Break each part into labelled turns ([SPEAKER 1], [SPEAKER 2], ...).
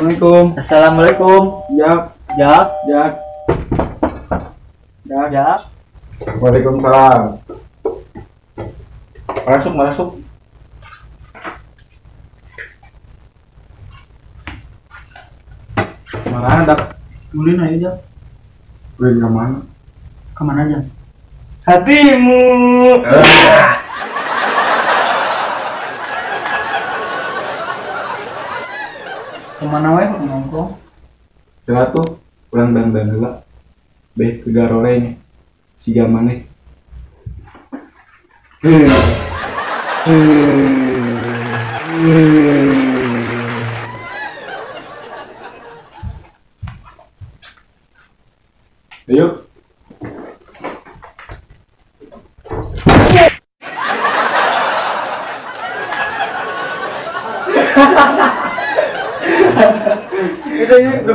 [SPEAKER 1] Assalamualaikum.
[SPEAKER 2] Assalamualaikum.
[SPEAKER 1] Jak.
[SPEAKER 2] Jak.
[SPEAKER 1] Jak. Jak.
[SPEAKER 2] Jak.
[SPEAKER 1] Waalaikumsalam. Masuk, masuk. Mana ada?
[SPEAKER 2] Ulin aja.
[SPEAKER 1] Ulin kemana?
[SPEAKER 2] Kemana aja?
[SPEAKER 1] Hatimu.
[SPEAKER 2] Kemana wae nongkrong?
[SPEAKER 1] Jelas tuh, pulang dan heula. Beh ke garoreng. Siga maneh. Ayo.
[SPEAKER 2] Bisa yuk,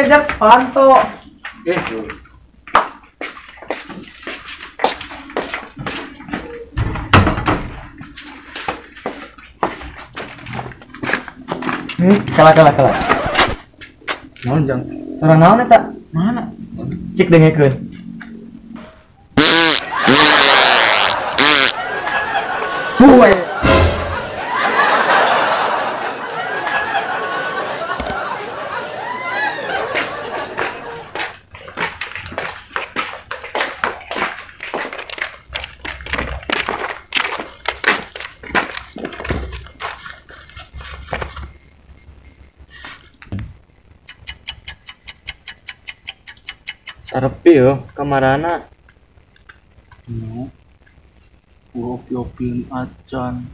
[SPEAKER 2] jak, panto. Kalah.
[SPEAKER 1] Naon jang?
[SPEAKER 2] Orang naon eta? Mana? Cik dengekeun. Fuwe.
[SPEAKER 3] Sarepi yo kamarana.
[SPEAKER 2] No. Opi-opin acan.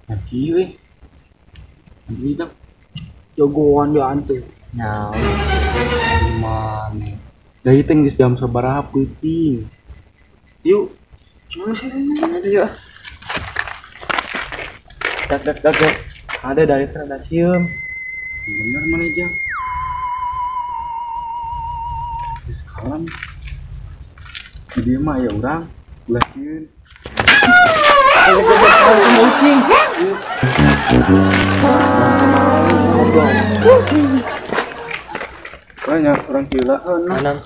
[SPEAKER 3] Lagi weh.
[SPEAKER 2] Lagi dah. Jagoan dia ante.
[SPEAKER 3] Nyawa.
[SPEAKER 2] Gimana? Dari teng geus jam sabaraha peuting. Yuk.
[SPEAKER 3] Mana tuh ya? Dak. Ada dari Tradisium.
[SPEAKER 2] Bener mana jang? Sekarang dia mah ya orang ulahkeun.
[SPEAKER 3] Kucing.
[SPEAKER 2] Banyak orang gila.
[SPEAKER 3] Kanan.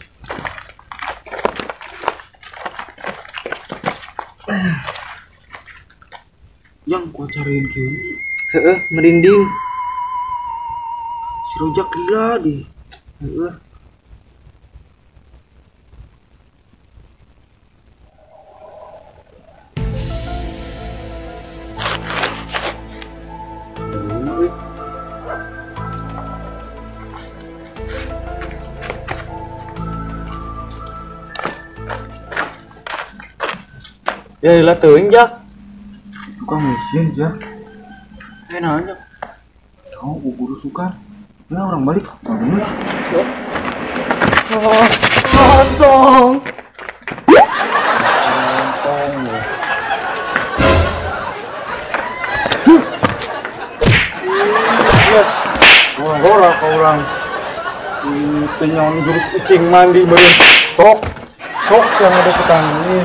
[SPEAKER 2] Yang gua cariin kieu
[SPEAKER 3] Heeh, merinding.
[SPEAKER 2] si Rojak gila deh. Heeh.
[SPEAKER 3] Ya lah teuing jak.
[SPEAKER 2] Tukang mesin aja. Nanya. Tahu gua buru suka. Nah orang balik.
[SPEAKER 3] Kosong.
[SPEAKER 2] Orang orang penyon jurus kucing mandi baru sok siang ada petang ini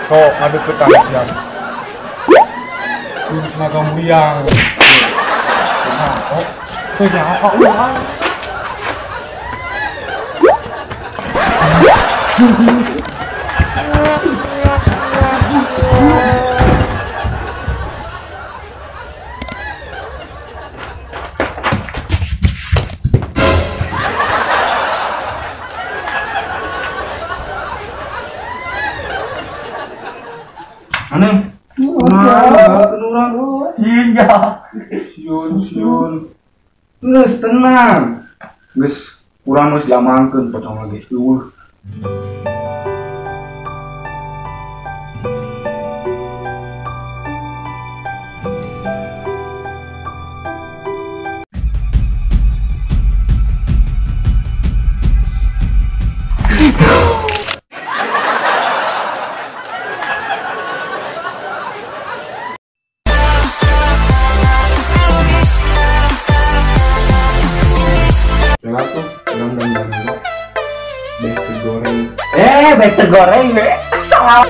[SPEAKER 2] sok ada petang siang jurus naga muriang kenapa uang aneh siun geus tenang geus urang geus diamankeun pocong lagi eueuh
[SPEAKER 1] Lewat tuh, dan beh goreng.
[SPEAKER 2] baik tergoreng be Salah.